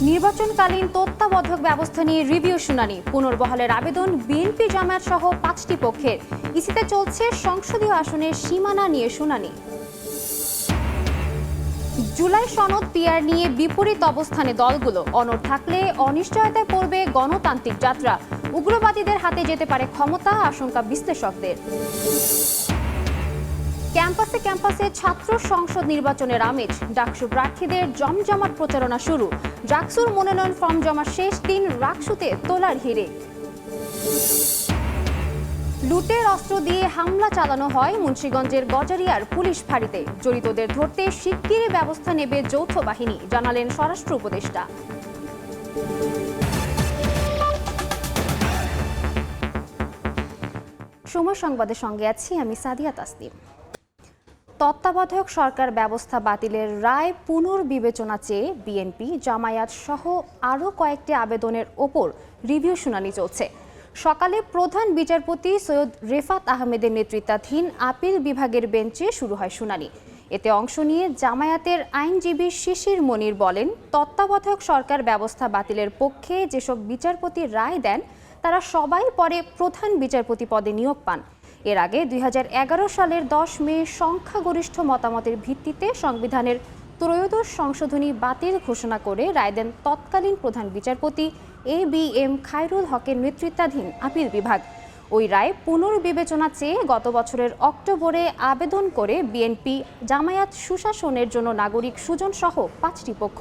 নির্বাচনকালীন তত্ত্বাবধায়ক ব্যবস্থা নিয়ে রিভিউ শুনানি, পুনর্বহালের আবেদন বিএনপি জামায়াত সহ 5টি পক্ষের। ইসিতে চলছে সংসদীয় আসনের সীমানা নিয়ে শুনানি। জুলাই সনদ পিআর নিয়ে বিপরীত অবস্থানে দলগুলো, অনড় থাকলে অনিশ্চয়তায় পড়বে গণতান্ত্রিক যাত্রা, উগ্রবাদীদের হাতে যেতে পারে ক্ষমতা, আশঙ্কা বিশ্লেষকদের। ক্যাম্পাসে ক্যাম্পাসে ছাত্র সংসদ নির্বাচনের আমেজ, ডাকসু প্রার্থীদের জমজমাট প্রচারণা শুরু। ডাকসুর মনোনয়ন ফর্ম জমার শেষ দিন, রাকসুতে তোলার হিড়িক। লুটের অস্ত্র দিয়ে হামলা চালানো হয় মুন্সিগঞ্জের গজারিয়ার পুলিশ ফাঁড়িতে। জড়িতদের ধরতে শিগগিরই ব্যবস্থা নেবে যৌথ বাহিনী, জানালেন স্বরাষ্ট্র উপদেষ্টা। সময় সংবাদের সঙ্গে আছি আমি সাদিয়া তাসনিম। তত্ত্বাবধায়ক সরকার ব্যবস্থা বাতিলের রায় পুনর্বিবেচনা চেয়ে বিএনপি, জামায়াত সহ আরও কয়েকটি আবেদনের ওপর রিভিউ শুনানি চলছে। সকালে প্রধান বিচারপতি সৈয়দ রেফাত আহমেদের নেতৃত্বাধীন আপিল বিভাগের বেঞ্চে শুরু হয় শুনানি। এতে অংশ নিয়ে জামায়াতের আইনজীবী শিশির মনির বলেন, তত্ত্বাবধায়ক সরকার ব্যবস্থা বাতিলের পক্ষে যেসব বিচারপতি রায় দেন তারা সবাই পরে প্রধান বিচারপতি পদে নিয়োগ পান। এর আগে 2011 সালের 10 মে সংখ্যাগরিষ্ঠ মতামতের ভিত্তিতে সংবিধানের ত্রয়োদশ সংশোধনী বাতিল ঘোষণা করে রায় দেন তৎকালীন প্রধান বিচারপতি ABM খায়রুল হকের নেতৃত্বাধীন আপিল বিভাগ। ওই রায় পুনর্বিবেচনা চেয়ে গত বছরের অক্টোবরে আবেদন করে বিএনপি, জামায়াত, সুশাসনের জন্য নাগরিক সুজন সহ 5টি পক্ষ।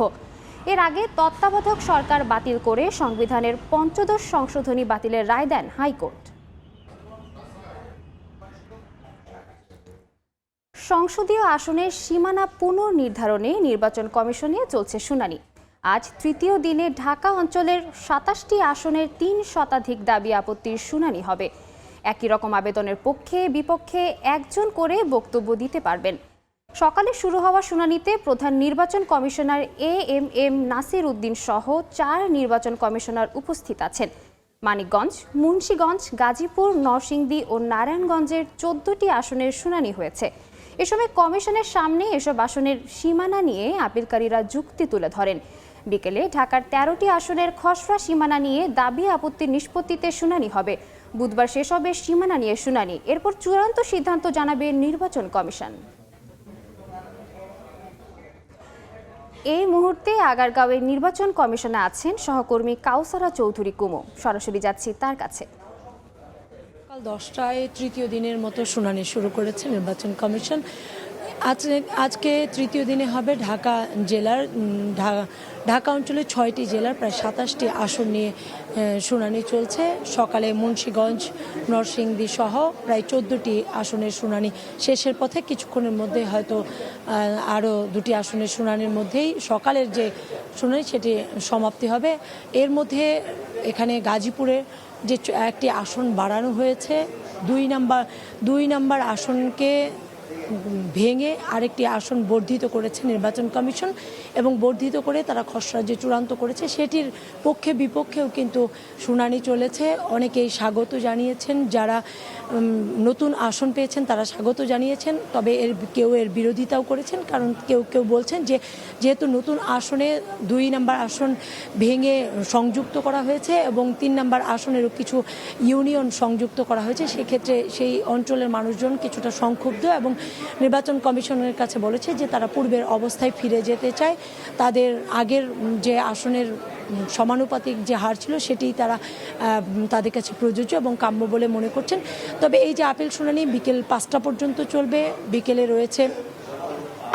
এর আগে তত্ত্বাবধায়ক সরকার বাতিল করে সংবিধানের পঞ্চদশ সংশোধনী বাতিলের রায় দেন হাইকোর্ট। সংসদীয় আসনের সীমানা পুনর্নির্ধারণে নির্বাচন কমিশনে চলছে শুনানি। আজ তৃতীয় দিনে ঢাকা অঞ্চলের 27টি আসনের 3 শতাধিক দাবি আপত্তির শুনানি হবে। একই রকম আবেদনের পক্ষে বিপক্ষে একজন করে বক্তব্য দিতে পারবেন। সকালে শুরু হওয়া শুনানিতে প্রধান নির্বাচন কমিশনার AMM নাসির উদ্দিন সহ 4 নির্বাচন কমিশনার উপস্থিত আছেন। মানিকগঞ্জ, মুন্সিগঞ্জ, গাজীপুর, নরসিংদী ও নারায়ণগঞ্জের 14টি আসনের শুনানি হয়েছে। এ সময় কমিশনের সামনে এসব আসনের সীমানা নিয়ে আপিলকারীরা যুক্তি তুলে ধরেন। বিকেলে ঢাকার 13টি আসনের খসড়া সীমানা নিয়ে দাবি আপত্তির নিষ্পত্তিতে শুনানি হবে। বুধবার শেষ হবে সীমানা নিয়ে শুনানি। এরপর চূড়ান্ত সিদ্ধান্ত জানাবে নির্বাচন কমিশন। এই মুহূর্তে আগারগাঁওয়ের নির্বাচন কমিশনে আছেন সহকর্মী কাউসারা চৌধুরী কুমু। সরাসরি যাচ্ছি তার কাছে। সকাল 10টায় তৃতীয় দিনের মতো শুনানি শুরু করেছে নির্বাচন কমিশন। আজকে তৃতীয় দিনে হবে ঢাকা অঞ্চলের 6টি জেলার প্রায় 27টি আসন নিয়ে শুনানি চলছে। সকালে মুন্সিগঞ্জ, নরসিংদী সহ প্রায় 14টি আসনের শুনানি শেষের পথে। কিছুক্ষণের মধ্যে হয়তো আরও 2টি আসনের শুনানির মধ্যেই সকালের যে শুনানি সেটি সমাপ্তি হবে। এর মধ্যে এখানে গাজীপুরে যে একটি আসন বাড়ানো হয়েছে, 2 নম্বর আসনকে ভেঙে আরেকটি আসন বর্ধিত করেছে নির্বাচন কমিশন এবং বর্ধিত করে তারা খসড়া যে চূড়ান্ত করেছে সেটির পক্ষে বিপক্ষেও কিন্তু শুনানি চলেছে। অনেকেই স্বাগত জানিয়েছেন, যারা নতুন আসন পেয়েছেন তারা স্বাগত জানিয়েছেন, তবে কেউ এর বিরোধিতাও করেছেন। কারণ কেউ বলছেন যে যেহেতু নতুন আসনে 2 নম্বর আসন ভেঙে সংযুক্ত করা হয়েছে এবং 3 নম্বর আসনেরও কিছু ইউনিয়ন সংযুক্ত করা হয়েছে, সেক্ষেত্রে সেই অঞ্চলের মানুষজন কিছুটা সংক্ষুব্ধ এবং নির্বাচন কমিশনের কাছে বলেছে যে তারা পূর্বের অবস্থায় ফিরে যেতে চায়। তাদের আগের যে আসনের সমানুপাতিক যে হার ছিল সেটি তাদের কাছে প্রযোজ্য এবং কাম্য বলে মনে করছেন। তবে এই যে আপিল শুনানি বিকেল 5টা পর্যন্ত চলবে। বিকেলে রয়েছে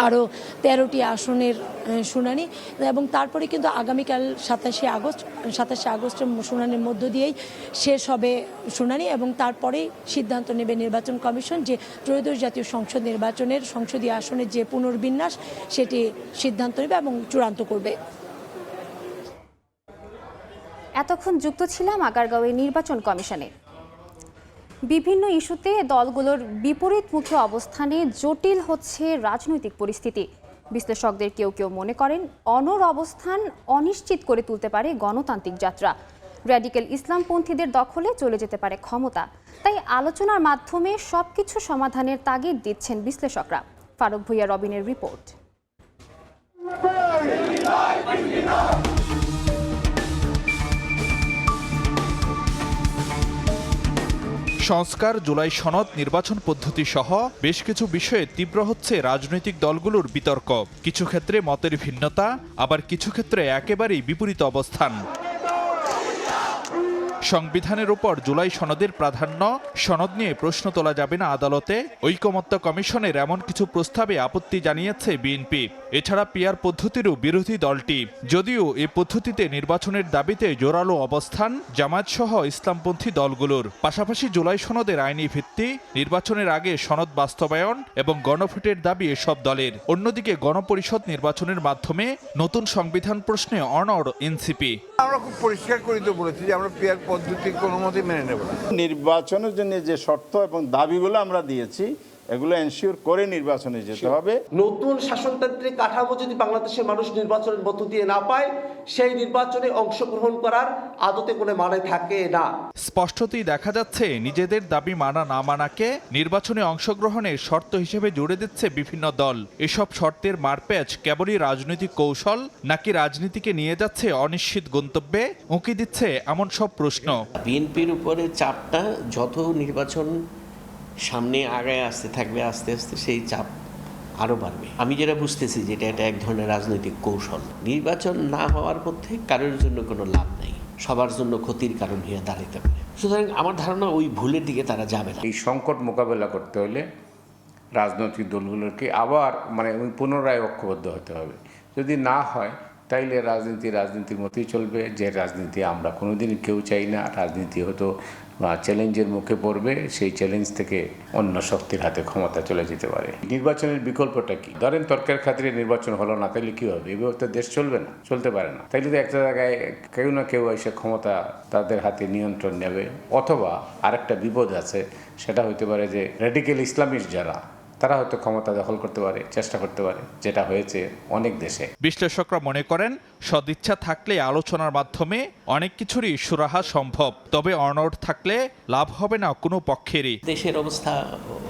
আরও 13টি আসনের শুনানি এবং তারপরে কিন্তু আগামীকাল 27শে আগস্টের শুনানির মধ্য দিয়েই শেষ হবে শুনানি এবং তারপরেই সিদ্ধান্ত নেবে নির্বাচন কমিশন যে ত্রয়োদশ জাতীয় সংসদ নির্বাচনের সংসদীয় আসনের যে পুনর্বিন্যাস সেটি সিদ্ধান্ত নেবে এবং চূড়ান্ত করবে। এতক্ষণ যুক্ত ছিলাম আগারগাঁওয়ের নির্বাচন কমিশনে। বিভিন্ন ইস্যুতে দলগুলোর বিপরীতমুখী অবস্থানে জটিল হচ্ছে রাজনৈতিক পরিস্থিতি। বিশ্লেষকদের কেউ মনে করেন অনড় অবস্থান অনিশ্চিত করে তুলতে পারে গণতান্ত্রিক যাত্রা। র্যাডিক্যাল ইসলামপন্থীদের দখলে চলে যেতে পারে ক্ষমতা। তাই আলোচনার মাধ্যমে সবকিছু সমাধানের তাগিদ দিচ্ছেন বিশ্লেষকরা। ফারুক ভুইয়া রবিনের রিপোর্ট। সংস্কার, জুলাই সনদ, নির্বাচন পদ্ধতি সহ বেশ কিছু বিষয়ে তীব্র হচ্ছে রাজনৈতিক দলগুলোর বিতর্ক। কিছু ক্ষেত্রে মতের ভিন্নতা, আবার কিছু ক্ষেত্রে একেবারেই বিপরীত অবস্থান। সংবিধানের উপর জুলাই সনদের প্রাধান্য, সনদ নিয়ে প্রশ্ন তোলা যাবে না আদালতে, ঐকমত্য কমিশনের এমন কিছু প্রস্তাবে আপত্তি জানিয়েছে বিএনপি। এছাড়া পিআর পদ্ধতিরও বিরোধী দলটি, যদিও এ পদ্ধতিতে নির্বাচনের দাবিতে জোরালো অবস্থান জামায়াত সহ ইসলামপন্থী দলগুলোর। পাশাপাশি জুলাই সনদের আইনি ভিত্তি, নির্বাচনের আগে সনদ বাস্তবায়ন এবং গণভোটের দাবি এসব দলের। অন্যদিকে গণপরিষদ নির্বাচনের মাধ্যমে নতুন সংবিধান প্রশ্নে অনড় এনসিপি। আমরা খুব পরিষ্কার করে তো বলেছি যে আমরা পিআর পদ্ধতি কোনো মতেই মেনে নেব না। নির্বাচনের জন্য যে শর্ত এবং দাবিগুলো আমরা দিয়েছি এগুলো এনশিওর করে নির্বাচনে যেতে হবে। নতুন শাসনতান্ত্রিক কাঠামো যদি বাংলাদেশের মানুষ নির্বাচনের মধ্য দিয়ে না পায়, সেই নির্বাচনে অংশগ্রহণ করার আদতে কোনো মানে থাকে না। স্পষ্টতই দেখা যাচ্ছে নিজেদের দাবি মানা না মানাকে নির্বাচনে অংশগ্রহণের শর্ত হিসেবে জুড়ে দিচ্ছে বিভিন্ন দল। এসব শর্তের মারপ্যাচ কেবলই রাজনৈতিক কৌশল, নাকি রাজনীতিকে নিয়ে যাচ্ছে অনিশ্চিত গন্তব্যে, উঁকি দিচ্ছে এমন সব প্রশ্ন। বিএনপির উপরে চাপটা যত নির্বাচন সামনে আগায় আসতে থাকবে, আস্তে আস্তে সেই চাপ আরও বাড়বে। আমি যেটা বুঝতেছি যেটা এটা এক ধরনের রাজনৈতিক কৌশল। নির্বাচন না হওয়ার মধ্যে কারোর জন্য কোনো লাভ নেই, সবার জন্য ক্ষতির কারণ হয়ে দাঁড়াতে পারে। সুতরাং আমার ধারণা ওই ভুলের দিকে তারা যাবে না। এই সংকট মোকাবেলা করতে হলে রাজনৈতিক দলগুলোকে আবার পুনরায় ঐক্যবদ্ধ হতে হবে। যদি না হয় তাইলে রাজনীতির মতোই চলবে, যে রাজনীতি আমরা কোনোদিন কেউ চাই না। রাজনীতি হতো চ্যালেঞ্জের মুখে পড়বে, সেই চ্যালেঞ্জ থেকে অন্য শক্তির হাতে ক্ষমতা চলে যেতে পারে। নির্বাচনের বিকল্পটা কি? ধরেন তর্কের খাতিরে নির্বাচন হলো না, তাইলে কি হবে? এভাবে তো দেশ চলবে না, চলতে পারে না। তাইলে তো একটা জায়গায় কেউ না কেউ এসে ক্ষমতা তাদের হাতে নিয়ন্ত্রণ নেবে। অথবা আরেকটা বিপদ আছে, সেটা হইতে পারে যে রেডিক্যাল ইসলামিস্ট যারা, তারা হয়তো ক্ষমতা দখল করতে পারে, চেষ্টা করতে পারে, যেটা হয়েছে অনেক দেশে। বিশ্লেষকরা মনে করেন সদিচ্ছা থাকলে আলোচনার মাধ্যমে অনেক কিছুরই সুরাহা সম্ভব, তবে অনড় থাকলে লাভ হবে না কোনো পক্ষেরই। দেশের অবস্থা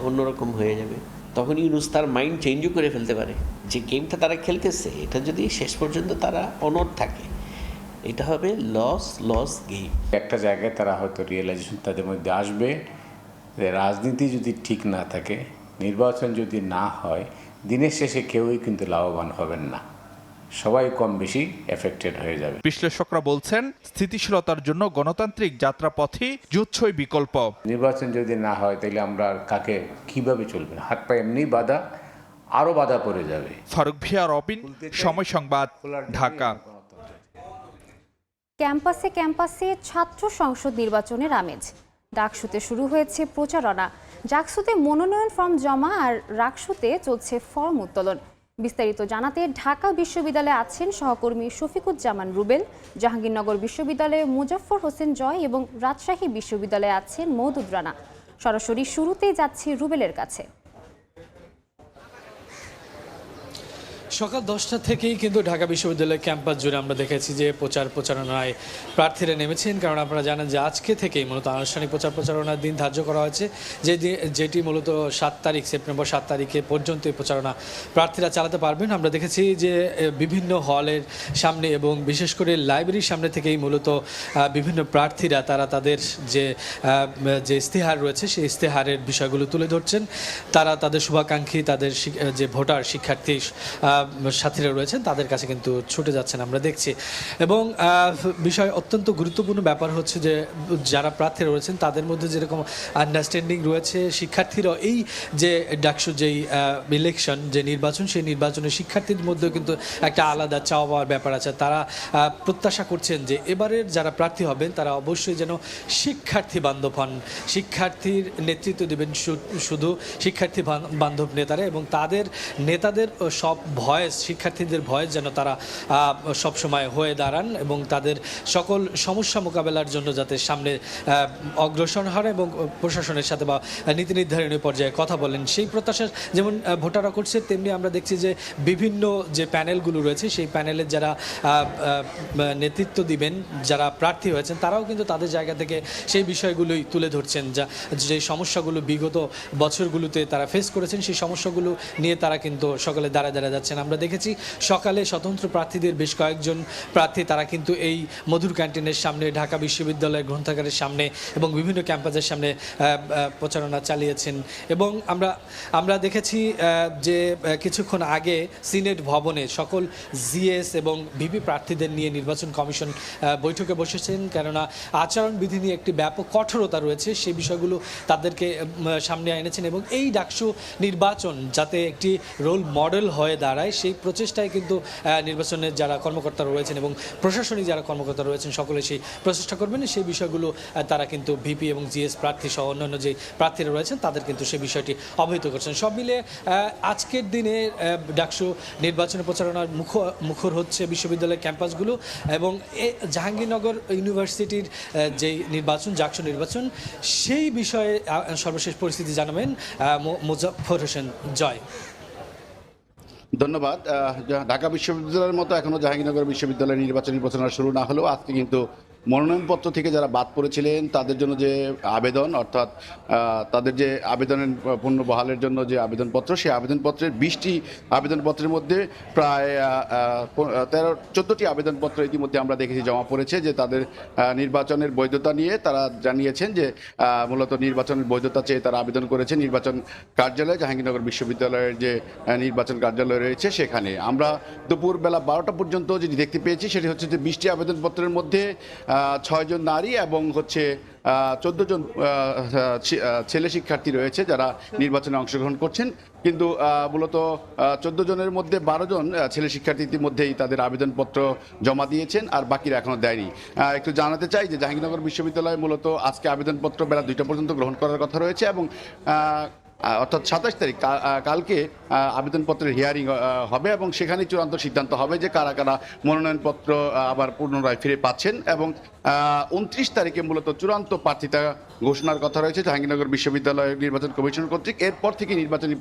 অন্যরকম হয়ে যাবে, তখন ইউনুস তার মাইন্ড চেঞ্জও করে ফেলতে পারে। যে গেমটা তারা খেলতেছে, এটা যদি শেষ পর্যন্ত তারা অনড় থাকে, এটা হবে লস গেম। একটা জায়গায় তারা হয়তো রিয়েলাইজেশন তাদের মধ্যে আসবে যে রাজনীতি যদি ঠিক না থাকে, নির্বাচন যদি না হয়, দিনের শেষে কেউই কিন্তু লাভবান হবেন না, সবাই কম বেশি এফেক্টেড হয়ে যাবে। বিশ্লেষকরা বলছেন স্থিতিশীলতার জন্য গণতান্ত্রিক যাত্রাপথই জুৎসই বিকল্প। নির্বাচন যদি না হয় তাহলে আমরা কাকে কিভাবে চলবে? হাত পায়ে এমনি বাধা, আরও বাধা পড়ে যাবে। ফারুক ভিয়া, রবিন, সময় সংবাদ, ঢাকা। ক্যাম্পাসে ছাত্র সংসদ নির্বাচনের আমেজ। ডাকসুতে শুরু হয়েছে প্রচারণা। ডাকসুতে মনোনয়ন ফর্ম জমা আর রাকসুতে চলছে ফর্ম উত্তোলন। বিস্তারিত জানাতে ঢাকা বিশ্ববিদ্যালয়ে আছেন সহকর্মী শফিকুজ্জামান রুবেল, জাহাঙ্গীরনগর বিশ্ববিদ্যালয়ে মুজাফফর হোসেন জয় এবং রাজশাহী বিশ্ববিদ্যালয়ে আছেন মওদুদ রানা। সরাসরি শুরুতেই যাচ্ছি রুবেলের কাছে। সকাল 10টা থেকেই কিন্তু ঢাকা বিশ্ববিদ্যালয়ের ক্যাম্পাস জুড়ে আমরা দেখেছি যে প্রচারণায় প্রার্থীরা নেমেছেন, কারণ আপনারা জানেন যে আজকে থেকেই মূলত আনুষ্ঠানিক প্রচারণার দিন ধার্য করা হয়েছে, যেটি মূলত সেপ্টেম্বর 7 তারিখে পর্যন্ত এই প্রচারণা প্রার্থীরা চালাতে পারবেন। আমরা দেখেছি যে বিভিন্ন হলের সামনে এবং বিশেষ করে লাইব্রেরির সামনে থেকেই মূলত বিভিন্ন প্রার্থীরা তারা তাদের যে ইশতেহার রয়েছে সেই ইশতেহারের বিষয়গুলো তুলে ধরছেন। তারা তাদের শুভাকাঙ্ক্ষী, তাদের যে ভোটার শিক্ষার্থী সাথীরা রয়েছেন তাদের কাছে কিন্তু ছুটে যাচ্ছেন আমরা দেখছি। এবং বিষয় অত্যন্ত গুরুত্বপূর্ণ ব্যাপার হচ্ছে যে যারা প্রার্থীরা রয়েছেন তাদের মধ্যে যেরকম আন্ডারস্ট্যান্ডিং রয়েছে, শিক্ষার্থীরা এই যে ডাকসু যেই ইলেকশন, যে নির্বাচন, সেই নির্বাচনের শিক্ষার্থীদের মধ্যেও কিন্তু একটা আলাদা চাওয়া পাওয়ার ব্যাপার আছে। তারা প্রত্যাশা করছেন যে এবারের যারা প্রার্থী হবেন তারা অবশ্যই যেন শিক্ষার্থী বান্ধব হন, শিক্ষার্থীর নেতৃত্ব দেবেন শুধু শিক্ষার্থী বান্ধব নেতারা, এবং তাদের নেতাদের সব ভয়েস, শিক্ষার্থীদের ভয়েস যেন তারা সবসময় হয়ে দাঁড়ান এবং তাদের সকল সমস্যা মোকাবেলার জন্য যাতে সামনে অগ্রসর হন এবং প্রশাসনের সাথে বা নীতি নির্ধারণী পর্যায়ে কথা বলেন, সেই প্রত্যাশা যেমন ভোটাররা করছে, তেমনি আমরা দেখছি যে বিভিন্ন যে প্যানেলগুলো রয়েছে সেই প্যানেলের যারা নেতৃত্ব দিবেন, যারা প্রার্থী হয়েছেন, তারাও কিন্তু তাদের জায়গা থেকে সেই বিষয়গুলোই তুলে ধরছেন, যে সমস্যাগুলো বিগত বছরগুলোতে তারা ফেস করেছেন, সেই সমস্যাগুলো নিয়ে তারা কিন্তু সকলে দাঁড়ায় যাচ্ছেন। আমরা দেখেছি সকালে স্বতন্ত্র প্রার্থীদের বেশ কয়েকজন প্রার্থী তারা কিন্তু এই মধুর ক্যান্টিনের সামনে, ঢাকা বিশ্ববিদ্যালয়ের গ্রন্থাগারের সামনে এবং বিভিন্ন ক্যাম্পাসের সামনে প্রচারণা চালিয়েছেন। এবং আমরা দেখেছি যে কিছুক্ষণ আগে সিনেট ভবনে সকল জিএস এবং ভিপি প্রার্থীদের নিয়ে নির্বাচন কমিশন বৈঠকে বসেছেন, কেননা আচরণবিধি নিয়ে একটি ব্যাপক কঠোরতা রয়েছে, সেই বিষয়গুলো তাদেরকে সামনে এনেছেন এবং এই ডাকসু নির্বাচন যাতে একটি রোল মডেল হয়ে দাঁড়ায় সেই প্রচেষ্টায় কিন্তু নির্বাচনের যারা কর্মকর্তা রয়েছেন এবং প্রশাসনিক যারা কর্মকর্তা রয়েছেন সকলে সেই প্রচেষ্টা করবেন। সেই বিষয়গুলো তারা কিন্তু ভিপি এবং জিএস প্রার্থী সহ অন্যান্য যে প্রার্থীরা রয়েছেন তাদের কিন্তু সেই বিষয়টি অবহিত করছেন। সব মিলে আজকের দিনে ডাকসু নির্বাচনের প্রচারণার মুখর হচ্ছে বিশ্ববিদ্যালয়ের ক্যাম্পাসগুলো এবং জাহাঙ্গীরনগর ইউনিভার্সিটির যে নির্বাচন, ডাকসু নির্বাচন, সেই বিষয়ে সর্বশেষ পরিস্থিতি জানাবেন মোজাফফর হোসেন জয়। ধন্যবাদ। ঢাকা বিশ্ববিদ্যালয়ের মতো এখনও জাহাঙ্গীরনগর বিশ্ববিদ্যালয়ের নির্বাচনী প্রচারণা শুরু না হলেও আজকে কিন্তু মনোনয়নপত্র থেকে যারা বাদ পড়েছিলেন তাদের জন্য যে আবেদন, অর্থাৎ তাদের যে আবেদনের পূর্ণ বহালের জন্য যে আবেদনপত্র, সেই আবেদনপত্রের 20টি আবেদনপত্রের মধ্যে প্রায় 14টি আবেদনপত্র ইতিমধ্যে আমরা দেখেছি জমা পড়েছে, যে তাদের নির্বাচনের বৈধতা নিয়ে তারা জানিয়েছেন যে মূলত নির্বাচনের বৈধতা চেয়ে তারা আবেদন করেছে নির্বাচন কার্যালয়ে, জাহাঙ্গীরনগর বিশ্ববিদ্যালয়ের যে নির্বাচন কার্যালয় রয়েছে সেখানে। আমরা দুপুর বেলা 12টা পর্যন্ত যেটি দেখতে পেয়েছি সেটি হচ্ছে যে 20টি আবেদনপত্রের মধ্যে 6 জন নারী এবং 14 জন ছেলে শিক্ষার্থী রয়েছে যারা নির্বাচনে অংশগ্রহণ করছেন, কিন্তু মূলত 14 জনের মধ্যে 12 জন ছেলে শিক্ষার্থী ইতিমধ্যেই তাদের আবেদনপত্র জমা দিয়েছেন, আর বাকিরা এখনও দেয়নি। একটু জানাতে চাই যে জাহাঙ্গীরনগর বিশ্ববিদ্যালয়ে মূলত আজকে আবেদনপত্র বেলা 2টা পর্যন্ত গ্রহণ করার কথা রয়েছে এবং অর্থাৎ 27 তারিখ কালকে আবেদনপত্রের হিয়ারিং হবে এবং সেখানেই চূড়ান্ত সিদ্ধান্ত হবে যে কারা কারা মনোনয়নপত্র আবার পুনরায় ফিরে পাচ্ছেন এবং 29 তারিখে মূলত চূড়ান্ত প্রার্থিতা ঘোষণার কথা রয়েছে জাহাঙ্গীরনগর বিশ্ববিদ্যালয়ের নির্বাচন কমিশন কর্তৃক। এরপর থেকে নির্বাচনী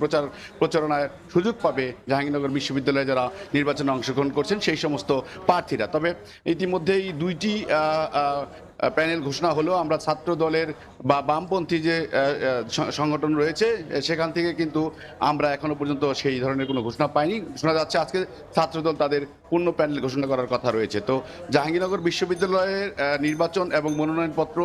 প্রচারণায় সুযোগ পাবে জাহাঙ্গীরনগর বিশ্ববিদ্যালয়ে যারা নির্বাচনে অংশগ্রহণ করছেন সেই সমস্ত প্রার্থীরা। তবে ইতিমধ্যেই 2টি প্যানেল ঘোষণা হলো। আমরা ছাত্র দলের বা বামপন্থী যে সংগঠন রয়েছে সেখান থেকে কিন্তু আমরা এখনো পর্যন্ত সেই ধরনের কোনো ঘোষণা পাইনি। শোনা যাচ্ছে আজকে ছাত্রদল তাদের পূর্ণ প্যানেল ঘোষণা করার কথা রয়েছে। তো জাহাঙ্গীরনগর বিশ্ববিদ্যালয়ের নির্বাচন এবং মনোনয়নপত্র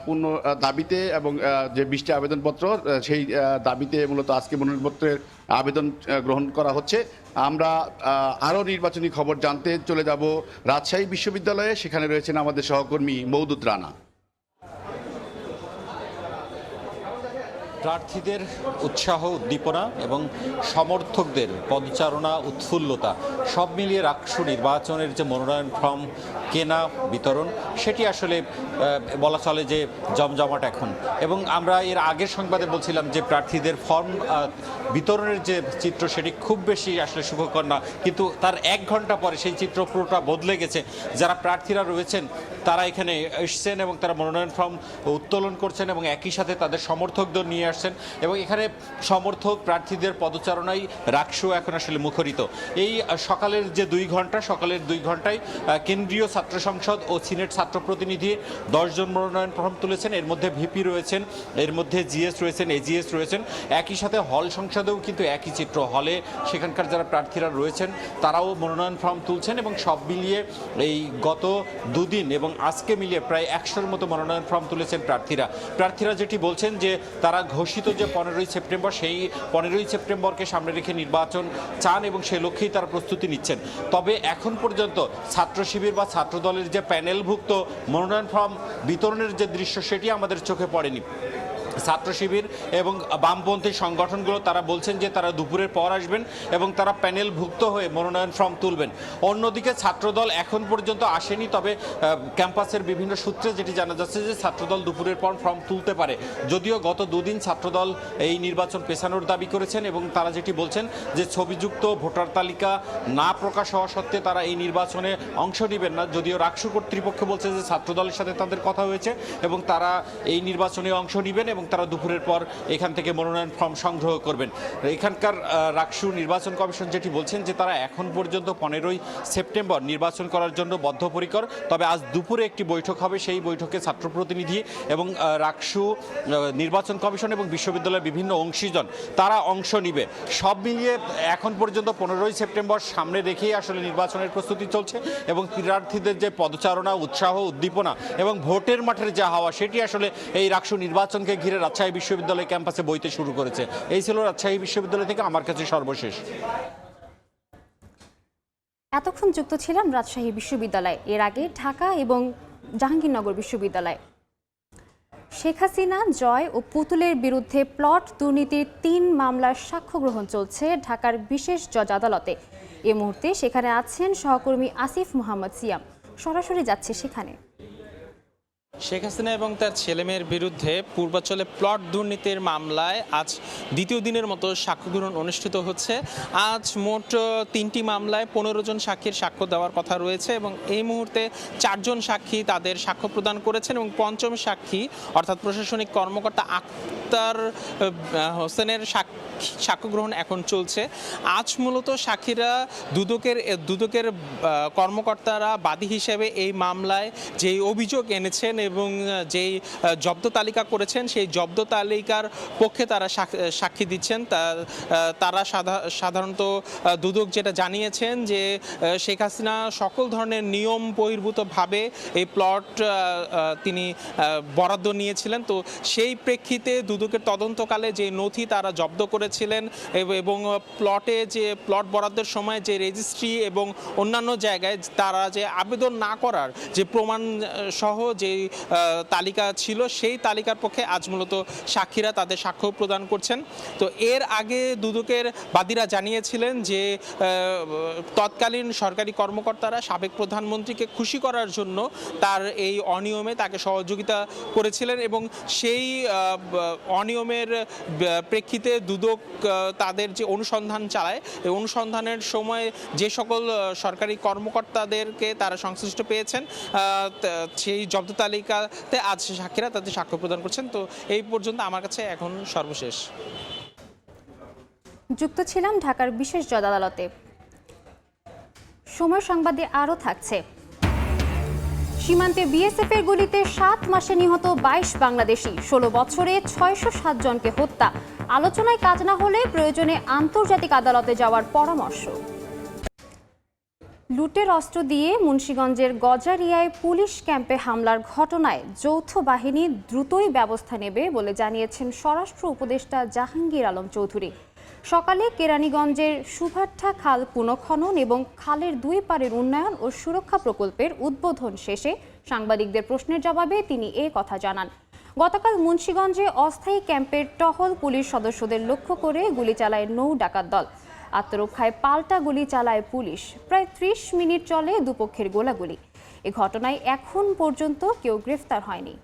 পূর্ণ দাবিতে এবং যে 20টি আবেদনপত্র সেই দাবিতে মূলত আজকে মনোনয়নপত্রের আবেদন গ্রহণ করা হচ্ছে। আমরা আরও নির্বাচনী খবর জানতে চলে যাব রাজশাহী বিশ্ববিদ্যালয়ে, সেখানে রয়েছেন আমাদের সহকর্মী মওদুদ রানা। প্রার্থীদের উৎসাহ, উদ্দীপনা এবং সমর্থকদের পদচারণা, উৎফুল্লতা সব মিলিয়ে ডাকসু নির্বাচনের যে মনোনয়ন ফর্ম কেনা বিতরণ সেটি আসলে বলা চলে যে জমজমাট এখন। এবং আমরা এর আগের সংবাদে বলছিলাম যে প্রার্থীদের ফর্ম বিতরণের যে চিত্র সেটি খুব বেশি আসলে সুখকর না, কিন্তু তার 1 ঘন্টা পরে সেই চিত্র পুরোটা বদলে গেছে। যারা প্রার্থীরা রয়েছেন তারা এখানে এসছেন এবং তারা মনোনয়ন ফর্ম উত্তোলন করছেন এবং একই সাথে তাদের সমর্থকদের নিয়ে আসছেন এবং এখানে সমর্থক প্রার্থীদের পদচারণায় ডাকসু এখন আসলে মুখরিত। এই সকালের যে 2 ঘন্টা, সকালের 2 ঘন্টায় কেন্দ্রীয় ছাত্র সংসদ ও সিনেট ছাত্র প্রতিনিধি 10 জন মনোনয়ন ফর্ম তুলেছেন। এর মধ্যে ভিপি রয়েছেন, এর মধ্যে জিএস রয়েছেন, এজিএস রয়েছেন। একই সাথে হল সংসদেও কিন্তু একই চিত্র, হলে সেখানকার যারা প্রার্থীরা রয়েছেন তারাও মনোনয়ন ফর্ম তুলছেন এবং সব মিলিয়ে এই গত 2 দিন এবং আজকে মিলিয়ে প্রায় 100-র মতো মনোনয়ন ফর্ম তুলেছেন প্রার্থীরা যেটি বলছেন যে তারা ঘোষিত যে 15ই সেপ্টেম্বর, সেই 15ই সেপ্টেম্বরকে সামনে রেখে নির্বাচন চান এবং সেই লক্ষ্যেই তারা প্রস্তুতি নিচ্ছেন। তবে এখন পর্যন্ত ছাত্র শিবির বা ছাত্র দলের যে প্যানেলভুক্ত মনোনয়ন ফর্ম বিতরণের যে দৃশ্য সেটি আমাদের চোখে পড়েনি। ছাত্র শিবির এবং বামপন্থী সংগঠনগুলো তারা বলছেন যে তারা দুপুরের পর আসবেন এবং তারা প্যানেলভুক্ত হয়ে মনোনয়ন ফর্ম তুলবেন। অন্যদিকে ছাত্রদল এখন পর্যন্ত আসেনি, তবে ক্যাম্পাসের বিভিন্ন সূত্রে যেটি জানা যাচ্ছে যে ছাত্রদল দুপুরের পর ফর্ম তুলতে পারে। যদিও গত 2 দিন ছাত্রদল এই নির্বাচন পেছানোর দাবি করেছেন এবং তারা যেটি বলছেন যে ছবিযুক্ত ভোটার তালিকা না প্রকাশ হওয়া সত্ত্বে তারা এই নির্বাচনে অংশ নেবেন না। যদিও ডাকসু কর্তৃপক্ষ বলছে যে ছাত্রদলের সাথে তাদের কথা হয়েছে এবং তারা এই নির্বাচনে অংশ নেবেন এবং তারা দুপুরের পর এখান থেকে মনোনয়ন ফর্ম সংগ্রহ করবেন। এখানকার রাকসু নির্বাচন কমিশন যেটি বলছেন যে তারা এখন পর্যন্ত 15ই সেপ্টেম্বর নির্বাচন করার জন্য বদ্ধপরিকর। তবে আজ দুপুরে একটি বৈঠক হবে, সেই বৈঠকে ছাত্র প্রতিনিধি এবং রাকসু নির্বাচন কমিশন এবং বিশ্ববিদ্যালয়ের বিভিন্ন অংশীজন তারা অংশ নিবে। সব মিলিয়ে এখন পর্যন্ত 15ই সেপ্টেম্বর সামনে রেখেই আসলে নির্বাচনের প্রস্তুতি চলছে এবং প্রার্থীদের যে পদচারণা, উৎসাহ, উদ্দীপনা এবং ভোটের মাঠের যা হাওয়া সেটি আসলে এই রাকসু নির্বাচনকে ঘিরে রাজশাহী বিশ্ববিদ্যালয় ক্যাম্পাসে বইতে শুরু করেছে। এই ছিল রাজশাহী বিশ্ববিদ্যালয় থেকে আমার কাছে সর্বশেষ। এতক্ষণ যুক্ত ছিলাম রাজশাহী বিশ্ববিদ্যালয়, এর আগে ঢাকা এবং জাহাঙ্গীরনগর বিশ্ববিদ্যালয়। শেখ হাসিনা, জয় ও পুতুলের বিরুদ্ধে প্লট দুর্নীতির 3 মামলার সাক্ষ্য গ্রহণ চলছে ঢাকার বিশেষ জজ আদালতে। এ মুহূর্তে সেখানে আছেন সহকর্মী আসিফ মোহাম্মদ সিয়াম, সরাসরি যাচ্ছে সেখানে। শেখ হাসিনা এবং তার ছেলেমেয়ের বিরুদ্ধে পূর্বাঞ্চলে প্লট দুর্নীতির মামলায় আজ দ্বিতীয় দিনের মতো সাক্ষ্য গ্রহণ অনুষ্ঠিত হচ্ছে। আজ মোট 3টি মামলায় 15 জন সাক্ষীর সাক্ষ্য দেওয়ার কথা রয়েছে এবং এই মুহূর্তে 4 জন সাক্ষী তাদের সাক্ষ্য প্রদান করেছেন এবং পঞ্চম সাক্ষী অর্থাৎ প্রশাসনিক কর্মকর্তা আক্তার হোসেনের সাক্ষ্য গ্রহণ এখন চলছে। আজ মূলত সাক্ষীরা দুদকের কর্মকর্তারা বাদী হিসেবে এই মামলায় যেই অভিযোগ এনেছেন এবং যেই জব্দ তালিকা করেছেন সেই জব্দ তালিকার পক্ষে তারা সাক্ষী দিচ্ছেন। তারা সাধারণত দুদক যেটা জানিয়েছেন যে শেখ হাসিনা সকল ধরনের নিয়ম বহির্ভূতভাবে এই প্লট তিনি বরাদ্দ নিয়েছিলেন। তো সেই প্রেক্ষিতে দুদকের তদন্তকালে যে নথি তারা জব্দ করেছিলেন এবং প্লট বরাদ্দের সময় যে রেজিস্ট্রি এবং অন্যান্য জায়গায় তারা যে আবেদন না করার যে প্রমাণ সহ যে তালিকা ছিল সেই তালিকার পক্ষে আজ মূলত সাক্ষীরা তাদের সাক্ষ্য প্রদান করছেন। তো এর আগে দুদকের বাদীরা জানিয়েছিলেন যে তৎকালীন সরকারি কর্মকর্তারা সাবেক প্রধানমন্ত্রীকে খুশি করার জন্য তার এই অনিয়মে তাকে সহযোগিতা করেছিলেন এবং সেই অনিয়মের প্রেক্ষিতে দুদক তাদের যে অনুসন্ধান চালায় এই অনুসন্ধানের সময় যে সকল সরকারি কর্মকর্তাদেরকে তারা সংশ্লিষ্ট পেয়েছেন সেই জব্দ তালিকাতে আজ সাক্ষীরা তাদের সাক্ষ্য প্রদান করছেন। তো এই পর্যন্ত আমার কাছে এখন সর্বশেষ। যুক্ত ছিলাম ঢাকার বিশেষ জজ আদালতে। সময় সংবাদে আরও থাকছে, সীমান্তে বিএসএফ এর গুলিতে 7 মাসে নিহত 22 বাংলাদেশি, 16 বছরে 607 জনকে হত্যা। আলোচনায় কাজ না হলে প্রয়োজনে আন্তর্জাতিক আদালতে যাওয়ার পরামর্শ। লুটের অস্ত্র দিয়ে মুন্সিগঞ্জের গজারিয়ায় পুলিশ ক্যাম্পে হামলার ঘটনায় যৌথ বাহিনী দ্রুতই ব্যবস্থা নেবে বলে জানিয়েছেন স্বরাষ্ট্র উপদেষ্টা জাহাঙ্গীর আলম চৌধুরী। সকালে কেরানীগঞ্জের সুভাট্টা খাল পুনঃখনন এবং খালের 2 পাড়ের উন্নয়ন ও সুরক্ষা প্রকল্পের উদ্বোধন শেষে সাংবাদিকদের প্রশ্নের জবাবে তিনি এ কথা জানান। গতকাল মুন্সিগঞ্জে অস্থায়ী ক্যাম্পের টহল পুলিশ সদস্যদের লক্ষ্য করে গুলি চালায় নৌ ডাকাত দল। আত্মরক্ষায় পাল্টা গুলি চালায় পুলিশ। প্রায় 30 মিনিট চলে দুপক্ষের গোলাগুলি। এ ঘটনায় এখন পর্যন্ত কেউ গ্রেফতার হয়নি।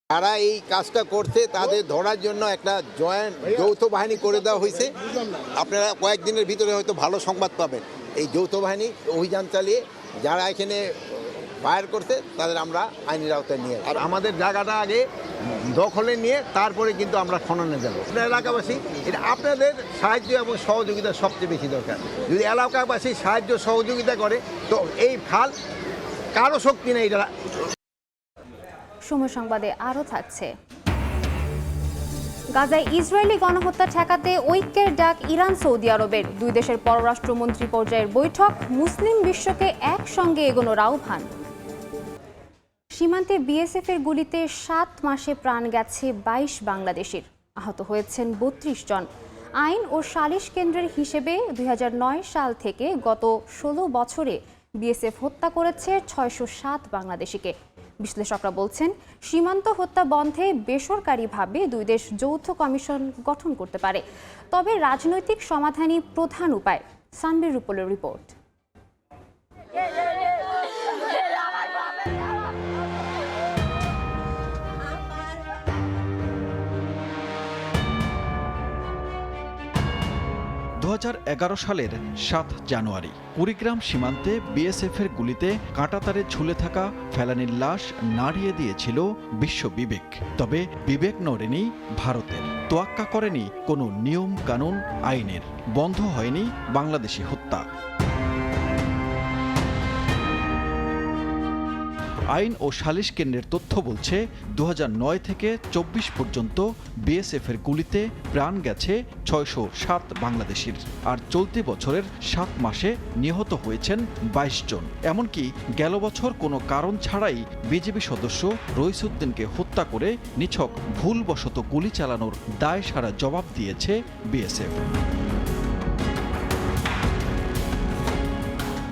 যারা এই কাজটা করছে তাদের ধরার জন্য একটা যৌথ বাহিনী করে দেওয়া হয়েছে। আপনারা কয়েকদিনের ভিতরে হয়তো ভালো সংবাদ পাবেন। এই যৌথ বাহিনী অভিযান চালিয়ে যারা এখানে ফায়ার করছে তাদের আমরা আইনের আওতায় নিয়ে, আর আমাদের জায়গাটা আগে দখলে নিয়ে তারপরে কিন্তু আমরা খননে যাব। এলাকাবাসী এটা আপনাদের সাহায্য এবং সহযোগিতা সবচেয়ে বেশি দরকার। যদি এলাকাবাসী সাহায্য সহযোগিতা করে তো এই খাল কারো শক্তি নেই। এটা সময় সংবাদে আরও থাকছে, গাজায় ইসরায়েলি গণহত্যা ঠেকাতে ঐক্যের ডাক ইরান সৌদি আরবের। 2 দেশের পররাষ্ট্রমন্ত্রী পর্যায়ের বৈঠক, মুসলিম বিশ্বকে একসঙ্গে এগোনোর আহ্বান। সীমান্তে বিএসএফ এর গুলিতে 7 মাসে প্রাণ গেছে 22 বাংলাদেশির, আহত হয়েছেন 32 জন। আইন ও সালিশ কেন্দ্রের হিসেবে 2009 সাল থেকে গত 16 বছরে বিএসএফ হত্যা করেছে 607 বাংলাদেশিকে। বিশ্লেষকরা বলছেন সীমান্ত হত্যা বন্ধে বেসরকারিভাবে 2 দেশ যৌথ কমিশন গঠন করতে পারে, তবে রাজনৈতিক সমাধানই প্রধান উপায়। সানবির রূপলের রিপোর্ট। 2011 সালের 7 জানুয়ারি কুড়িগ্রাম সীমান্তে বিএসএফের গুলিতে কাঁটাতারে ঝুলে থাকা ফেলানীর লাশ নাড়িয়ে দিয়েছিল বিশ্ব বিবেক। তবে বিবেক নড়েনি ভারতের, তোয়াক্কা করেনি কোনো নিয়ম কানুন আইনের, বন্ধ হয়নি বাংলাদেশি হত্যা। আইন ও সালিশ কেন্দ্রের তথ্য বলছে 2009 থেকে 24 পর্যন্ত বিএসএফের গুলিতে প্রাণ গেছে 607 বাংলাদেশির, আর চলতি বছরের 7 মাসে নিহত হয়েছেন 22 জন। এমনকি গেল বছর কোনো কারণ ছাড়াই বিজেপি সদস্য রইসুদ্দিনকে হত্যা করে নিছক ভুলবশত গুলি চালানোর দায় সারা জবাব দিয়েছে বিএসএফ।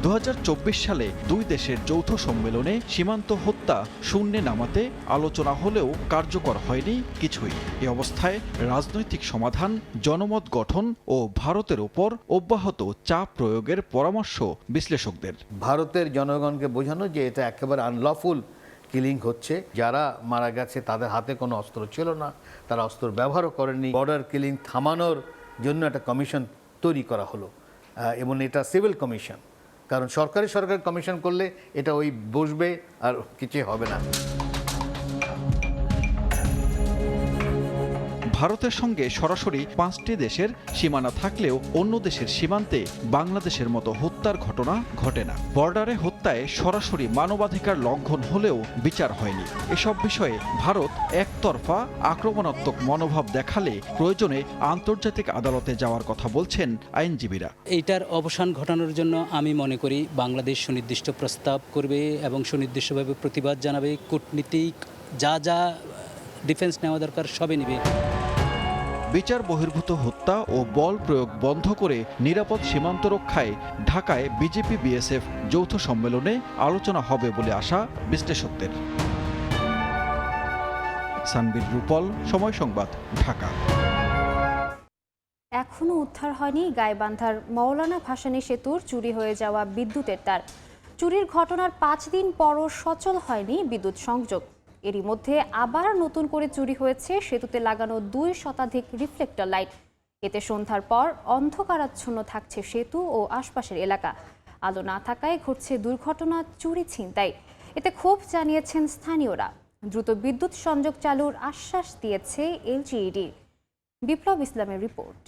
2024 সালে দুই দেশের যৌথ সম্মেলনে সীমান্ত হত্যা শূন্যে নামাতে আলোচনা হলেও কার্যকর হয়নি কিছুই। এ অবস্থায় রাজনৈতিক সমাধান, জনমত গঠন ও ভারতের ওপর অব্যাহত চাপ প্রয়োগের পরামর্শ বিশ্লেষকদের। ভারতের জনগণকে বোঝানো যে এটা একেবারে আনলফুল কিলিং হচ্ছে, যারা মারা গেছে তাদের হাতে কোনো অস্ত্র ছিল না, তারা অস্ত্র ব্যবহারও করেনি। বর্ডার কিলিং থামানোর জন্য একটা কমিশন তৈরি করা হলো, এবং এটা সিভিল কমিশন, কারণ সরকারি কমিশন করলে এটা ওই বসবে আর কিছু হবে না। ভারতের সঙ্গে সরাসরি 5টি দেশের সীমানা থাকলেও অন্য দেশের সীমান্তে বাংলাদেশের মতো হত্যার ঘটনা ঘটে না। বর্ডারে হত্যায় সরাসরি মানবাধিকার লঙ্ঘন হলেও বিচার হয়নি। এসব বিষয়ে ভারত একতরফা আক্রমণাত্মক মনোভাব দেখালে প্রয়োজনে আন্তর্জাতিক আদালতে যাওয়ার কথা বলছেন আইনজীবীরা। এইটার অবসান ঘটানোর জন্য আমি মনে করি বাংলাদেশ সুনির্দিষ্ট প্রস্তাব করবে এবং সুনির্দিষ্টভাবে প্রতিবাদ জানাবে। কূটনীতিক যা ডিফেন্স নেওয়া দরকার সবই নেবে। বিচার বহির্ভূত হত্যা ও বল প্রয়োগ বন্ধ করে নিরাপদ সীমান্ত রক্ষায় ঢাকায় বিজেপি বিএসএফ যৌথ সম্মেলনে আলোচনা হবে বলে আশা বিশ্লেষকদের। সানবীর রূপল, সময় সংবাদ, ঢাকা। এখনো উদ্ধার হয়নি গাইবান্ধার মওলানা ভাসানী সেতুর চুরি হয়ে যাওয়া বিদ্যুতের তার। চুরির ঘটনার 5 দিন পরও সচল হয়নি বিদ্যুৎ সংযোগ। এরই মধ্যে আবার নতুন করে চুরি হয়েছে সেতুতে লাগানো 2 শতাধিক রিফ্লেক্টর লাইট। এতে সন্ধ্যার পর অন্ধকারাচ্ছন্ন থাকছে সেতু ও আশপাশের এলাকা। আলো না থাকায় ঘটছে দুর্ঘটনা, চুরি, ছিনতাই। এতে ক্ষোভ জানিয়েছেন স্থানীয়রা। দ্রুত বিদ্যুৎ সংযোগ চালুর আশ্বাস দিয়েছে এলজিইডি। বিপ্লব ইসলামের রিপোর্ট।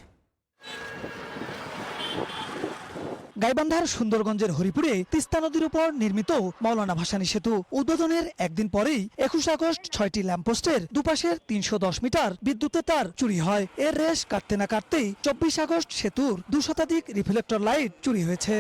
গাইবান্ধার সুন্দরগঞ্জের হরিপুরে তিস্তা নদীর উপর নির্মিত মওলানা ভাসানী সেতু উদ্বোধনের একদিন পরেই 21 আগস্ট 6টি ল্যাম্পপোস্টের দুপাশের 310 মিটার বিদ্যুতের তার চুরি হয়। এর রেশ কাটতে না কাটতেই 24 আগস্ট সেতুর 2 শতাধিক রিফ্লেক্টর লাইট চুরি হয়েছে।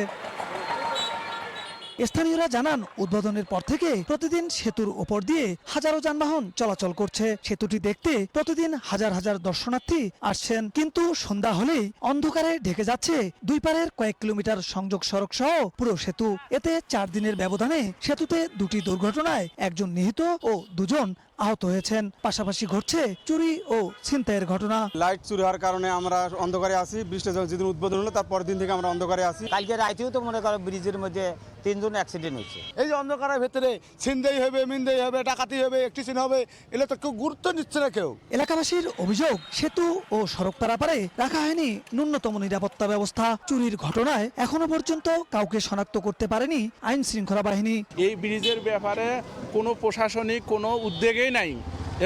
স্থানীয়রা জানান, উদ্বোধনের পর থেকে প্রতিদিন সেতুর উপর দিয়ে হাজারো যানবাহন চলাচল করছে। সেতুটি দেখতে প্রতিদিন হাজার হাজার দর্শনার্থী আসছেন, কিন্তু সন্ধ্যা হলেই অন্ধকারে ঢেকে যাচ্ছে দুই পারের কয়েক কিলোমিটার সংযোগ সড়ক সহ পুরো সেতু। এতে 4 দিনের ব্যবধানে সেতুতে 2টি দুর্ঘটনায় 1 জন নিহত ও 2 জন আহত হয়েছেন। পাশাপাশি ঘটছে চুরি ও ছিনতাইয়ের ঘটনা। লাইট চুরি হওয়ার কারণে আমরা অন্ধকারে আছি। ব্রিজটা যেদিন উদ্বোধন হলো তার পরের দিন থেকে আমরা অন্ধকারে আছি। কালকে রাতেও তো মনে করো ব্রিজের মধ্যে 3 জন অ্যাক্সিডেন্ট হয়েছে। এই যে অন্ধকারের ভেতরে ছিনতাই হবে, মিনতাই হবে, ডাকাতি হবে, একটিশন হবে, এগুলো তো কেউ গুরুত্ব দিচ্ছে না কেউ। এলাকাবাসীর অভিযোগ, সেতু ও সড়ক পারাপারে রাখা হয়নি ন্যূনতম নিরাপত্তা ব্যবস্থা। চুরির ঘটনায় এখনো পর্যন্ত কাউকে শনাক্ত করতে পারেনি আইন শৃঙ্খলা বাহিনী। এই ব্রিজের ব্যাপারে কোনো প্রশাসনিক কোনো উদ্যোগই নাই,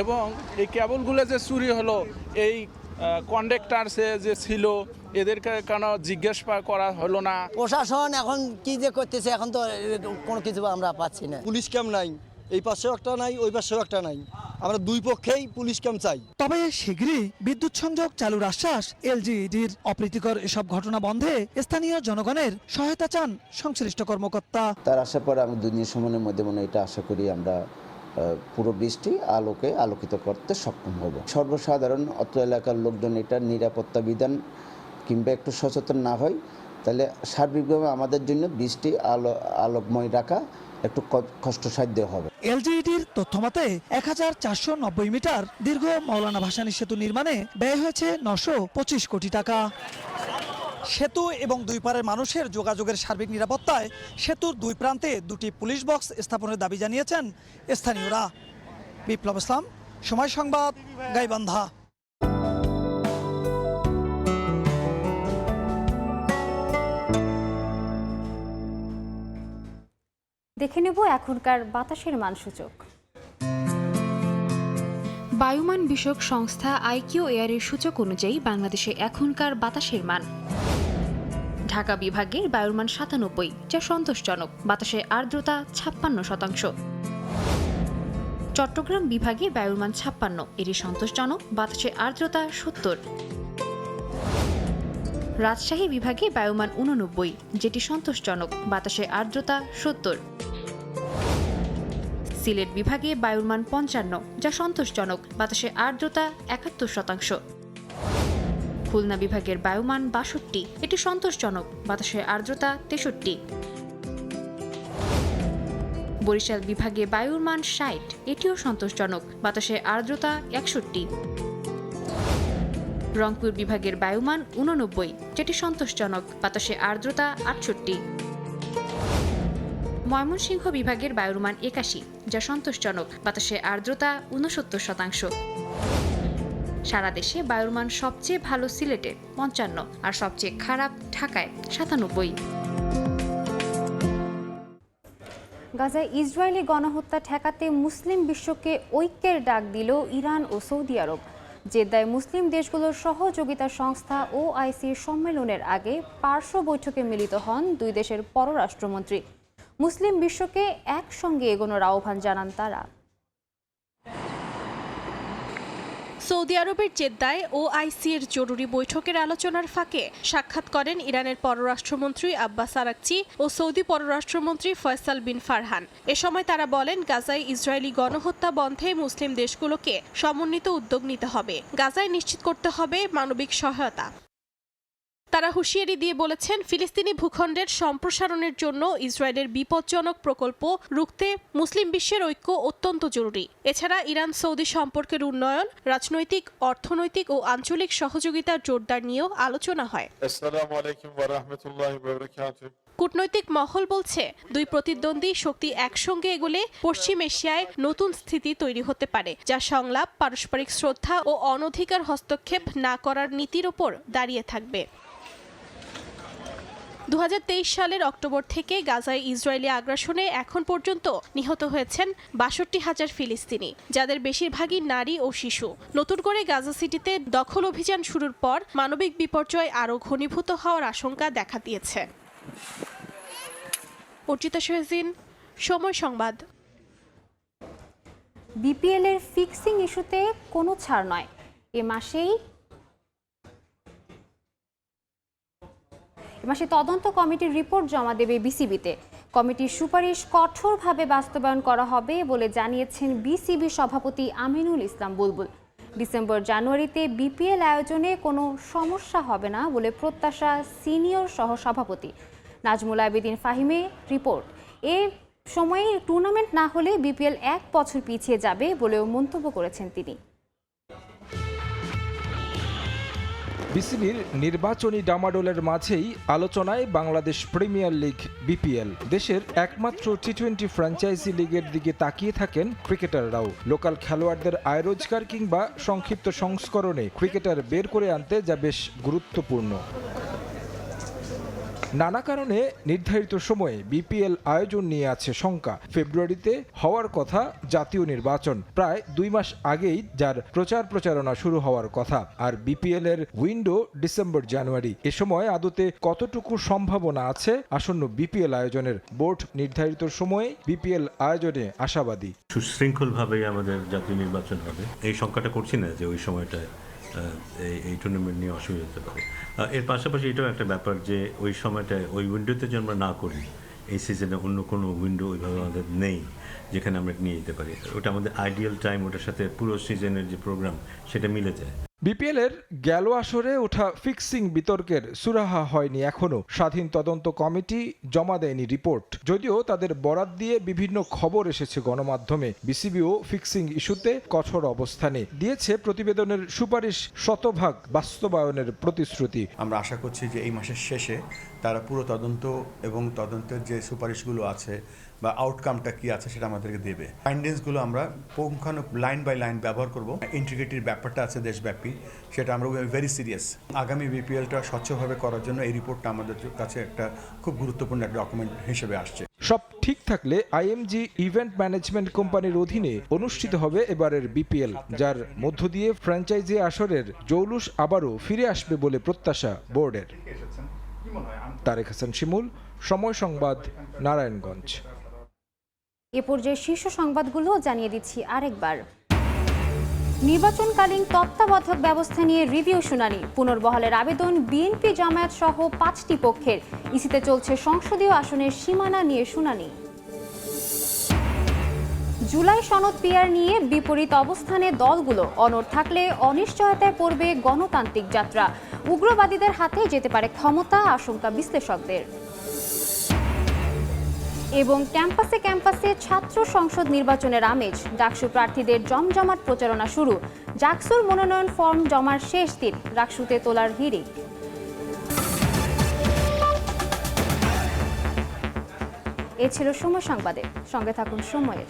এবং এই কেবলগুলো যে চুরি হলো, এই কন্ডাক্টর যে ছিল এদেরকে কেন জিজ্ঞেস করা হলো না? প্রশাসন এখন কি যে করতেছে, এখন তো কোনো কিছু আমরা পাচ্ছি না। পুলিশ ক্যাম্প নাই, এই পাশেও একটা নাই, ওই পাশেও একটা নাই। আমরা দুই পক্ষেই পুলিশ ক্যাম্প চাই। তবে শীঘ্রই বিদ্যুৎ সংযোগ চালুর আশ্বাস এলজিইডির। অপ্রীতিকর এসব ঘটনা বন্ধে স্থানীয় জনগণের সহায়তা চান সংশ্লিষ্ট কর্মকর্তা। তার আশা পরে আমি 2 দিনের সময়ের মধ্যে এটা আশা করি আমরা পুরো বৃষ্টি আলোকিত করতে সক্ষম হব। সর্বসাধারণ অত্র এলাকার লোকজন এটা নিরাপত্তা বিধান কিংবা একটু সচেতন না হয়, তাহলে সার্বিকভাবে আমাদের জন্য বৃষ্টি আলোকময় রাখা একটু কষ্টসাধ্য হবে। এলজিইডির তথ্যমতে 1490 মিটার দীর্ঘ মওলানা ভাসানী সেতু নির্মাণে ব্যয় হয়েছে 925 কোটি টাকা। সেতু এবং দুই পারের মানুষের যোগাযোগের সার্বিক নিরাপত্তায় সেতুর 2 প্রান্তে 2টি পুলিশ বক্স স্থাপনের দাবি জানিয়েছেন স্থানীয়রা। বিপ্লব ইসলাম, সময় সংবাদ, গাইবান্ধা। দেখে নেব এখনকার বাতাসের মানসূচক। বায়ুমান বিষয়ক সংস্থা আইকিউ এয়ারের সূচক অনুযায়ী বাংলাদেশে এখনকার বাতাসের মান: ঢাকা বিভাগের বায়ুর মান ৯৭, যা সন্তোষজনক, বাতাসে আর্দ্রতা ৫৬%। চট্টগ্রাম বিভাগে বায়ুর মান ৫৬, এটি সন্তোষজনক, বাতাসে আর্দ্রতা ৭০। রাজশাহী বিভাগে বায়ুমান ৮৯, যেটি সন্তোষজনক, বাতাসে আর্দ্রতা ৭০। সিলেট বিভাগে বায়ুর মান ৫৫, যা সন্তোষজনক, বাতাসে আর্দ্রতা ৭১%। খুলনা বিভাগের বায়ুমান ৬২, এটি সন্তোষজনক, বাতাসে আর্দ্রতা ৬৩। বরিশাল বিভাগে বায়ুর মান ৬০, এটিও সন্তোষজনক, বাতাসে আর্দ্রতা ৬১। রংপুর বিভাগের বায়ুমান ৮৯, যেটি সন্তোষজনক, বাতাসে আর্দ্রতা ৬৮। ময়মনসিংহ বিভাগের বায়ুর মান ৮১, যা সন্তোষজনক, বাতাসে আর্দ্রতা ৬৯%। সারা দেশে বায়ুর মান সবচেয়ে ভালো সিলেটে ৫৫ আর সবচেয়ে খারাপ ঢাকায় ৯৭। গাজায় ইসরায়েলি গণহত্যা ঠেকাতে মুসলিম বিশ্বকে ঐক্যের ডাক দিল ইরান ও সৌদি আরব। জেদ্দায় মুসলিম দেশগুলোর সহযোগিতা সংস্থা OICর সম্মেলনের আগে পার্শ্ব বৈঠকে মিলিত হন দুই দেশের পররাষ্ট্রমন্ত্রী। মুসলিম বিশ্বকে একসঙ্গে এগোনোর আহ্বান জানান তারা। সৌদি আরবের জেদ্দায় OICর জরুরি বৈঠকের আলোচনার ফাঁকে সাক্ষাৎ করেন ইরানের পররাষ্ট্রমন্ত্রী আব্বাস আরাকচি ও সৌদি পররাষ্ট্রমন্ত্রী ফয়সাল বিন ফারহান। এ সময় তারা বলেন, গাজায় ইসরায়েলি গণহত্যা বন্ধে মুসলিম দেশগুলোকে সমন্বিত উদ্যোগ নিতে হবে। গাজায় নিশ্চিত করতে হবে মানবিক সহায়তা। তারা হুঁশিয়ারি দিয়ে বলেছেন, ফিলিস্তিনি ভূখণ্ডের সম্প্রসারণের জন্য ইসরায়েলের বিপজ্জনক প্রকল্প রুখতে মুসলিম বিশ্বের ঐক্য অত্যন্ত জরুরি। এছাড়া ইরান সৌদি সম্পর্কের উন্নয়ন, রাজনৈতিক, অর্থনৈতিক ও আঞ্চলিক সহযোগিতার জোরদার নিয়েও আলোচনা হয়। আসসালামু আলাইকুম ওয়া রাহমাতুল্লাহি ওয়া বারাকাতুহু। কূটনৈতিক মহল বলছে, দুই প্রতিদ্বন্দ্বী শক্তি একসঙ্গে এগোলে পশ্চিম এশিয়ায় নতুন স্থিতি তৈরি হতে পারে, যা সংলাপ, পারস্পরিক শ্রদ্ধা ও অনধিকার হস্তক্ষেপ না করার নীতির ওপর দাঁড়িয়ে থাকবে। 2023 সালের অক্টোবর থেকে গাজায় ইসরায়েলি আগ্রাসনে এখন পর্যন্ত নিহত হয়েছেন ৬২,০০০ ফিলিস্তিনি, যাদের বেশিরভাগই নারী ও শিশু। নতুন করে গাজা সিটিতে দখল অভিযান শুরুর পর মানবিক বিপর্যয় আরও ঘনীভূত হওয়ার আশঙ্কা দেখা দিয়েছে। অর্চিতা শাহজিন, সময় সংবাদ। বিপিএল এর ফিক্সিং ইস্যুতে কোনো ছাড় নয়। এ মাসে তদন্ত কমিটির রিপোর্ট জমা দেবে বিসিবিতে। কমিটির সুপারিশ কঠোরভাবে বাস্তবায়ন করা হবে বলে জানিয়েছেন বিসিবি সভাপতি আমিনুল ইসলাম বুলবুল। ডিসেম্বর-জানুয়ারিতে বিপিএল আয়োজনে কোনো সমস্যা হবে না বলে প্রত্যাশা সিনিয়র সহসভাপতি নাজমুল আবেদিন ফাহিমের রিপোর্ট। এ সময়ে টুর্নামেন্ট না হলে বিপিএল 1 বছর পিছিয়ে যাবে বলেও মন্তব্য করেছেন তিনি। বিসিবির নির্বাচনী ডামাডোলের মাঝেই আলোচনায় বাংলাদেশ প্রিমিয়ার লিগ বিপিএল। দেশের একমাত্র টি-20 ফ্র্যাঞ্চাইজি লিগের দিকে তাকিয়ে থাকেন ক্রিকেটাররাও। লোকাল খেলোয়াড়দের আয় রোজগার কিংবা সংক্ষিপ্ত সংস্করণে ক্রিকেটার বের করে আনতে যা বেশ গুরুত্বপূর্ণ। নানা কারণে নির্ধারিত সময়ে বিপিএল আয়োজন নিয়ে আছে শঙ্কা। ফেব্রুয়ারিতে হওয়ার কথা জাতীয় নির্বাচন, প্রায় 2 মাস আগেই যার প্রচারণা শুরু হওয়ার কথা। আর বিপিএল এর উইন্ডো ডিসেম্বর-জানুয়ারি। এ সময় আদতে কতটুকু সম্ভাবনা আছে আসন্ন বিপিএল আয়োজনের? বোর্ড নির্ধারিত সময়ে বিপিএল আয়োজনে আশাবাদী। সুশৃঙ্খলভাবেই আমাদের জাতীয় নির্বাচন হবে, এই শঙ্কাটা করছি না যে ওই সময়টায় এই টুর্নামেন্ট নিয়ে অসুবিধা হতে পারে। এর পাশাপাশি এটাও একটা ব্যাপার যে ওই সময়টায় ওই উইন্ডোতে যে আমরা না করি, এই সিজনে অন্য কোনো উইন্ডো ওইভাবে আমাদের নেই যেখানে আমরা নিয়ে যেতে পারি। ওটা আমাদের আইডিয়াল টাইম, ওটার সাথে পুরো সিজনের যে প্রোগ্রাম সেটা মিলে যায়। বিপিএল এর গেল আসরে ওঠা ফিক্সিং বিতর্কের সুরাহা হয়নি এখনো। স্বাধীন তদন্ত কমিটি জমা দেয়নি রিপোর্ট, যদিও তাদের বরাত দিয়ে বিভিন্ন খবর এসেছে গণমাধ্যমে। বিসিবিও ফিক্সিং ইস্যুতে কঠোর অবস্থানে দিয়েছে প্রতিবেদনের সুপারিশ শতভাগ বাস্তবায়নের প্রতিশ্রুতি। আমরা আশা করছি যে এই মাসের শেষে তারা পুরো তদন্ত এবং তদন্তের যে সুপারিশগুলো আছে বা আউটকামটা কি আছে সেটা আমাদেরকে দেবে। ফাইন্ডিংসগুলো আমরা পুঙ্খানুপুঙ্খ লাইন বাই লাইন ব্যবহার করব। ইন্টিগ্রিটির ব্যাপারটা আছে দেশব্যাপী, সেটা আমরা ভেরি সিরিয়াস। আগামী বিপিএলটা স্বচ্ছভাবে করার জন্য এই রিপোর্টটা আমাদের কাছে একটা খুব গুরুত্বপূর্ণ একটা ডকুমেন্ট হিসেবে আসছে। সব ঠিক থাকলে আইএমজি ইভেন্ট ম্যানেজমেন্ট কোম্পানির অধীনে অনুষ্ঠিত হবে এবারের বিপিএল, যার মধ্য দিয়ে ফ্র্যাঞ্চাইজি আসরের জৌলুস আবারও ফিরে আসবে বলে প্রত্যাশা বোর্ডের। তারেক হাসান শিমুল, সময় সংবাদ, নারায়ণগঞ্জ। এ পর্যায়ে শীর্ষ সংবাদগুলো জানিয়ে দিচ্ছি আরেকবার। নির্বাচনকালীন তত্ত্বাবধায়ক ব্যবস্থা নিয়ে রিভিউ শুনানি, পুনর্বহালের আবেদন বিএনপি জামায়াত সহ 5টি পক্ষের। ইসিতে চলছে সংসদীয় আসনের সীমানা নিয়ে শুনানি। জুলাই সনদ পিআর নিয়ে বিপরীত অবস্থানে দলগুলো, অনড় থাকলে অনিশ্চয়তায় পড়বে গণতান্ত্রিক যাত্রা, উগ্রবাদীদের হাতে যেতে পারে ক্ষমতা, আশঙ্কা বিশ্লেষকদের। এবং ক্যাম্পাসে ক্যাম্পাসে ছাত্র সংসদ নির্বাচনের আমেজ, ডাকসু প্রার্থীদের জমজমাট প্রচারণা শুরু। ডাকসুর মনোনয়ন ফর্ম জমার শেষ দিন, ডাকসুতে তোলার হিড়িক। এ ছিল সময় সংবাদে, সঙ্গে থাকুন সময়ের।